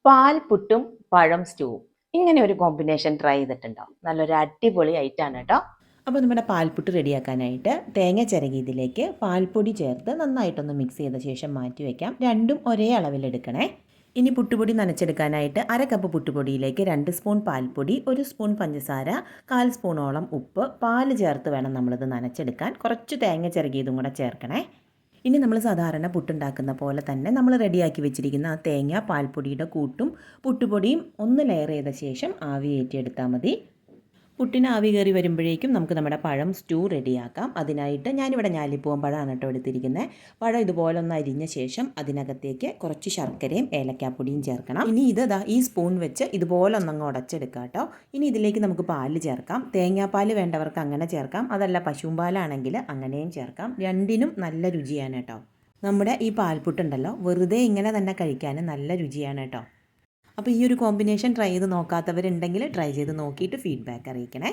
പാൽപുട്ടും പഴം സ്റ്റൂവും ഇങ്ങനെ ഒരു കോമ്പിനേഷൻ ട്രൈ ചെയ്തിട്ടുണ്ടോ? നല്ലൊരു അടിപൊളി ഐറ്റാണ് കേട്ടോ. അപ്പോൾ നമ്മുടെ പാൽപുട്ട് റെഡിയാക്കാനായിട്ട് തേങ്ങ ചിരകിയതിലേക്ക് പാൽപ്പൊടി ചേർത്ത് നന്നായിട്ടൊന്ന് മിക്സ് ചെയ്ത ശേഷം മാറ്റി വയ്ക്കാം. രണ്ടും ഒരേ അളവിലെടുക്കണേ. ഇനി പുട്ടുപൊടി നനച്ചെടുക്കാനായിട്ട് 1/2 കപ്പ് പുട്ടുപൊടിയിലേക്ക് 2 സ്പൂൺ പാൽപ്പൊടി, 1 സ്പൂൺ പഞ്ചസാര, 1/4 സ്പൂണോളം ഉപ്പ്, പാല് ചേർത്ത് വേണം നമ്മളിത് നനച്ചെടുക്കാൻ. കുറച്ച് തേങ്ങ ചിരകിയതും കൂടെ ചേർക്കണേ. ഇനി നമ്മൾ സാധാരണ പുട്ടുണ്ടാക്കുന്ന പോലെ തന്നെ നമ്മൾ റെഡിയാക്കി വെച്ചിരിക്കുന്ന ആ തേങ്ങ പാൽപ്പൊടിയുടെ കൂട്ടും പുട്ടുപൊടിയും ഒന്ന് ലെയർ ചെയ്ത ശേഷം ആവി കയറ്റിയെടുത്താൽ മതി. പുട്ടിന് ആവി കയറി വരുമ്പോഴേക്കും നമുക്ക് നമ്മുടെ പഴം സ്റ്റൂ റെഡിയാക്കാം. അതിനായിട്ട് ഞാനിവിടെ ഞാലിപ്പൂവൻ പഴമാണ് കേട്ടോ എടുത്തിരിക്കുന്നത്. പഴം ഇതുപോലെ ഒന്ന് അരിഞ്ഞ ശേഷം അതിനകത്തേക്ക് കുറച്ച് ശർക്കരയും ഏലക്കാപ്പൊടിയും ചേർക്കണം. ഇനി ഈ സ്പൂൺ വെച്ച് ഇതുപോലെ ഒന്നങ്ങ് ഉടച്ചെടുക്കാം കേട്ടോ. ഇനി ഇതിലേക്ക് നമുക്ക് പാല് ചേർക്കാം. തേങ്ങാപ്പാൽ വേണ്ടവർക്ക് അങ്ങനെ ചേർക്കാം, അതല്ല പശുവും പാലാണെങ്കിൽ അങ്ങനെയും ചേർക്കാം. രണ്ടിനും നല്ല രുചിയാണ് കേട്ടോ. നമ്മുടെ ഈ പാൽപുട്ടുണ്ടല്ലോ, വെറുതെ ഇങ്ങനെ തന്നെ കഴിക്കാനും നല്ല രുചിയാണ് കേട്ടോ. അപ്പോൾ ഈ ഒരു കോമ്പിനേഷൻ ട്രൈ ചെയ്ത് നോക്കാത്തവരുണ്ടെങ്കിൽ ട്രൈ ചെയ്ത് നോക്കിയിട്ട് ഫീഡ്ബാക്ക് അറിയിക്കണേ.